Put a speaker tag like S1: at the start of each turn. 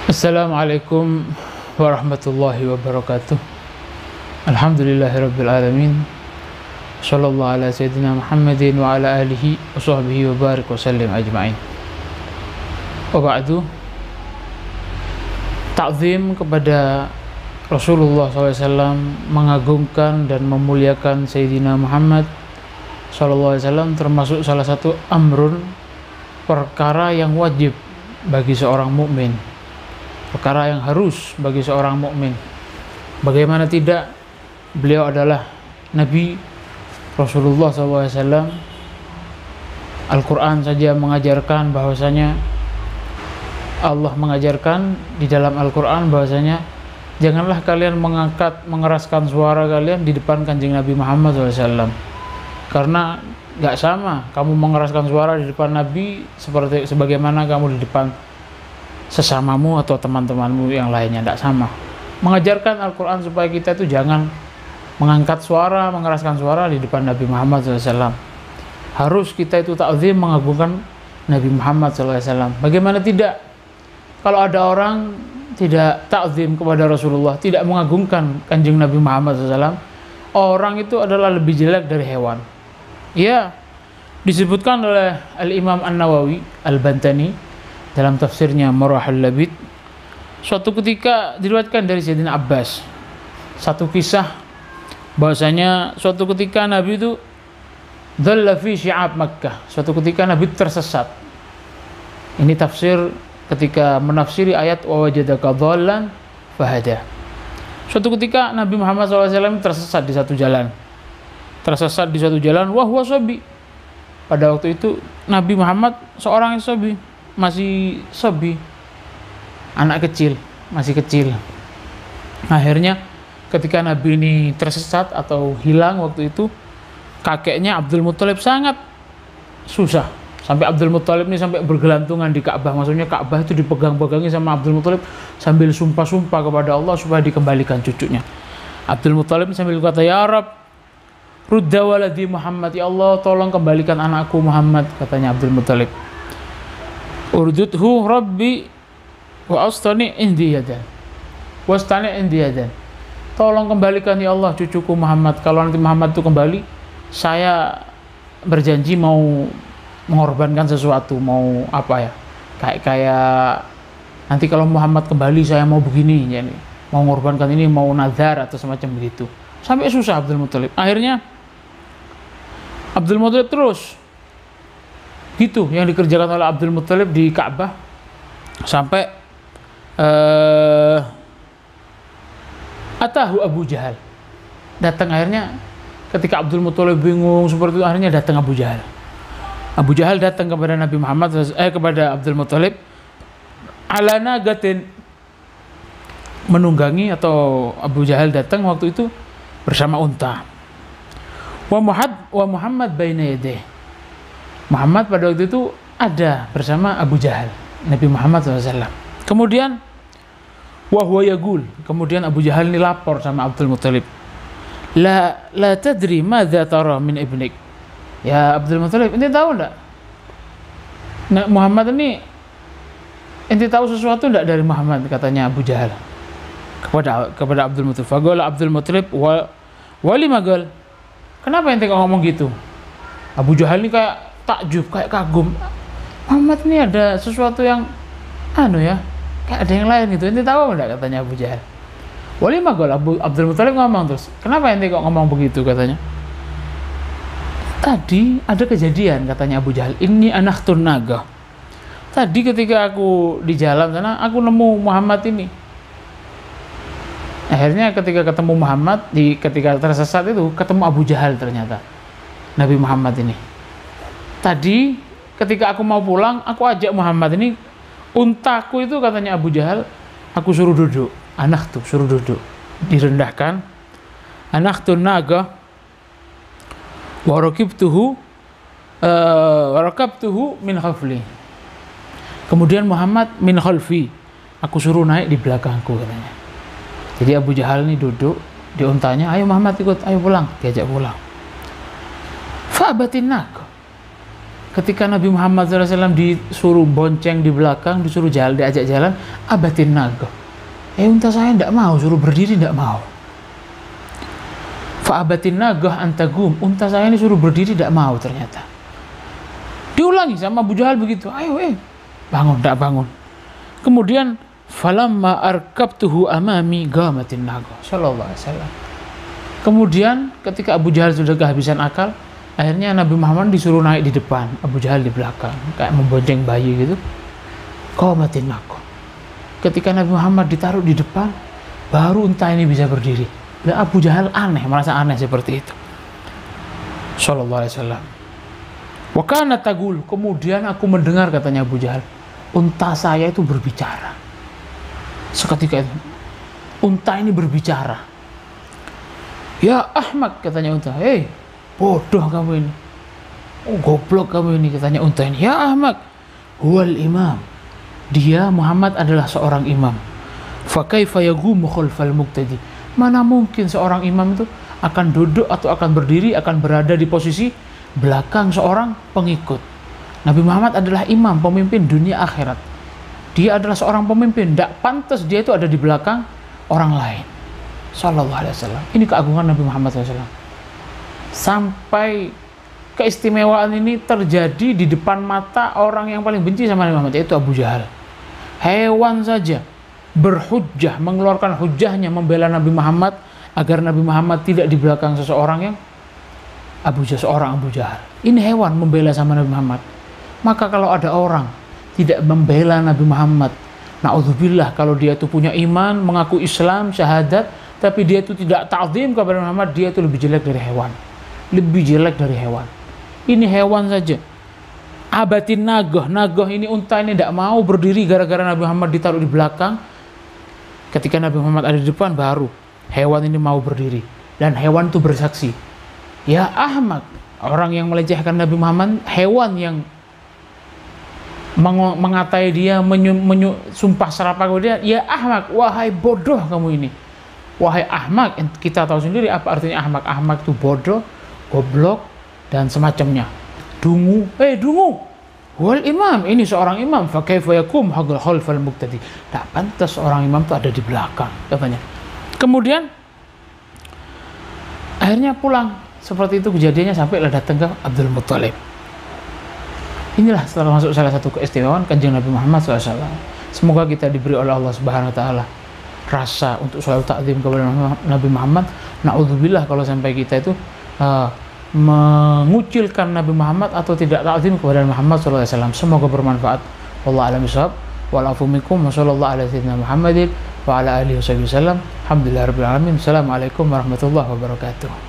S1: Assalamualaikum warahmatullahi wabarakatuh. Alhamdulillahirabbil alamin. Shallallahu ala sayyidina Muhammadin wa ala alihi wa sahbihi wa barik wa sallim ajma'in. Wa ba'du. Ta'zim kepada Rasulullah SAW, mengagungkan dan memuliakan Sayyidina Muhammad SAW termasuk salah satu amrun, perkara yang wajib bagi seorang mukmin, perkara yang harus bagi seorang mukmin. Bagaimana tidak, beliau adalah Nabi Rasulullah SAW. Al-Quran saja mengajarkan bahwasanya, Allah mengajarkan di dalam Al-Quran bahwasanya janganlah kalian mengeraskan suara kalian di depan Kanjeng Nabi Muhammad SAW, karena gak sama kamu mengeraskan suara di depan Nabi seperti sebagaimana kamu di depan sesamamu atau teman-temanmu yang lainnya. Tidak sama. Mengajarkan Al-Quran supaya kita itu jangan mengangkat suara, mengeraskan suara di depan Nabi Muhammad SAW. Harus kita itu ta'zim, mengagungkan Nabi Muhammad SAW. Bagaimana tidak, kalau ada orang tidak ta'zim kepada Rasulullah, tidak mengagungkan Kanjeng Nabi Muhammad SAW, orang itu adalah lebih jelek dari hewan. Ya, disebutkan oleh Al-Imam An-Nawawi Al-Bantani dalam tafsirnya Marahul Labid, suatu ketika diriwayatkan dari Sayyidina Abbas satu kisah bahwasanya suatu ketika Nabi itu dhalla fi syi'ab Makkah, suatu ketika Nabi tersesat. Ini tafsir ketika menafsiri ayat wa wajadaka dhallan fahada. Suatu ketika Nabi Muhammad SAW tersesat di satu jalan, wahwa sobi. Pada waktu itu Nabi Muhammad seorang sobi, masih sobi, anak kecil, masih kecil. Akhirnya ketika Nabi ini tersesat atau hilang waktu itu, kakeknya Abdul Muthalib sangat susah, sampai Abdul Muthalib ini sampai bergelantungan di Ka'bah. Maksudnya Ka'bah itu dipegang-pegangi sama Abdul Muthalib sambil sumpah-sumpah kepada Allah supaya dikembalikan cucunya. Abdul Muthalib sambil kata, ya Rab, rudda waladi Muhammad, ya Allah tolong kembalikan anakku Muhammad, katanya Abdul Muthalib. Urdudhu Rabbi wa astani indiyadan, wastani indiyadan, tolong kembalikan ya Allah cucuku Muhammad. Kalau nanti Muhammad itu kembali, saya berjanji mau mengorbankan sesuatu, mau apa ya, kayak nanti kalau Muhammad kembali saya mau begini, yani mau mengorbankan ini, mau nazar atau semacam begitu. Sampai susah Abdul Muthalib. Akhirnya Abdul Muthalib terus gitu yang dikerjakan oleh Abdul Muthalib di Ka'bah sampai atahu Abu Jahal datang. Akhirnya ketika Abdul Muthalib bingung seperti itu, akhirnya datang Abu Jahal. Abu Jahal datang kepada Nabi Muhammad kepada Abdul Muthalib ala nagatin, menunggangi, atau Abu Jahal datang waktu itu bersama unta. Wa Muhammad baina yadayh, Muhammad pada waktu itu ada bersama Abu Jahal, Nabi Muhammad SAW. Kemudian wahwa yagul, kemudian Abu Jahal ini lapor sama Abdul Muthalib, la tadri madza tara min ibnik. Ya Abdul Muthalib, ente tahu enggak, nah, Muhammad ini, ente tahu sesuatu enggak dari Muhammad, katanya Abu Jahal kepada Abdul Muthalib. Faqala Abdul Muthalib wali magal, kenapa ente kok ngomong gitu? Abu Jahal ini kayak takjub, kayak kagum. Muhammad ini ada sesuatu yang kayak ada yang lain gitu. Ente tahu enggak, katanya Abu Jahal. Wali magal, Abdul Muthalib ngomong terus, kenapa ente kok ngomong begitu, katanya. Tadi ada kejadian, katanya Abu Jahal, ini anahtun naga. Tadi ketika aku di jalan sana, aku nemu Muhammad ini. Akhirnya ketika ketemu Muhammad, ketika tersesat itu ketemu Abu Jahal, ternyata Nabi Muhammad ini. Tadi ketika aku mau pulang, aku ajak Muhammad ini, untaku itu, katanya Abu Jahal, aku suruh duduk. Anak tuh suruh duduk, direndahkan. Anak tuh naga, warakabtuhu min khafli. Kemudian Muhammad min khalfi, aku suruh naik di belakangku, katanya. Jadi Abu Jahal ini duduk di untanya, ayo Muhammad ikut, ayo pulang, diajak pulang. Fa'abatin naga, Ketika Nabi Muhammad SAW disuruh bonceng di belakang, disuruh jalan, diajak jalan, abatin nago. Unta saya tidak mau, suruh berdiri tidak mau. Fa'abatin nagah antagum, unta saya ini suruh berdiri tidak mau ternyata. Diulangi sama Abu Jahal begitu, ayo bangun, tidak bangun. Kemudian falamma arkabtuhu amami gamatin nagah, sallallahu alaihi wasallam. Kemudian ketika Abu Jahal sudah kehabisan akal, akhirnya Nabi Muhammad disuruh naik di depan, Abu Jahal di belakang, kayak membonceng bayi gitu. Gamatin nagah. Ketika Nabi Muhammad ditaruh di depan, baru unta ini bisa berdiri. Dan Abu Jahal merasa aneh seperti itu. Sallallahu alaihi wasallam. Wa kana tagul, kemudian aku mendengar, katanya Abu Jahal, unta saya itu berbicara. Seketika itu unta ini berbicara. Ya Ahmad, katanya unta, bodoh kamu ini. Goblok kamu ini, katanya unta ini. Ya Ahmad, huwal imam. Dia Muhammad adalah seorang imam. Fa kaifa yagumu khalfal muqtadi. Mana mungkin seorang imam itu akan duduk atau akan berdiri, akan berada di posisi belakang seorang pengikut. Nabi Muhammad adalah imam, pemimpin dunia akhirat. Dia adalah seorang pemimpin, tidak pantas dia itu ada di belakang orang lain. Sallallahu alaihi wasallam. Ini keagungan Nabi Muhammad SAW. Sampai keistimewaan ini terjadi di depan mata orang yang paling benci sama Nabi Muhammad, yaitu Abu Jahal. Hewan saja berhujjah, mengeluarkan hujjahnya membela Nabi Muhammad agar Nabi Muhammad tidak di belakang seorang yang seorang Abu Jahal. Ini hewan membela sama Nabi Muhammad. Maka kalau ada orang tidak membela Nabi Muhammad, na'udzubillah, kalau dia itu punya iman, mengaku Islam, syahadat, tapi dia itu tidak ta'zim kepada Muhammad, dia itu lebih jelek dari hewan. Lebih jelek dari hewan. Ini hewan saja. Abatin nagoh ini, unta ini tidak mau berdiri gara-gara Nabi Muhammad ditaruh di belakang. Ketika Nabi Muhammad ada di depan, baru hewan ini mau berdiri. Dan hewan itu bersaksi. Ya Ahmad, orang yang melecehkan Nabi Muhammad, hewan yang mengatai dia, sumpah serapah kepada dia, ya Ahmad, wahai bodoh kamu ini. Wahai Ahmad, kita tahu sendiri apa artinya Ahmad. Ahmad itu bodoh, goblok, dan semacamnya. Dungu, dungu. Wal imam, ini seorang imam. Fa kaifa yakum khalfal muqtadi. Tak pantas seorang imam itu ada di belakang, katanya. Kemudian akhirnya pulang. Seperti itu kejadiannya sampai datang ke Abdul Muttalib. Inilah termasuk salah satu keistimewaan Kanjeng Nabi Muhammad SAW. Semoga kita diberi oleh Allah Subhanahu wa taala rasa untuk selalu takzim kepada Nabi Muhammad. Na'udzubillah kalau sampai kita itu mengucilkan Nabi Muhammad atau tidak takzim kepada Muhammad SAW. Semoga bermanfaat. Wallahu a'lam bishawab. Wal afu minkum wa sallallahu ala sayyidina Muhammadin wa ala alihi wasallam. Alhamdulillahirabbil alamin. Assalamualaikum warahmatullahi wabarakatuh.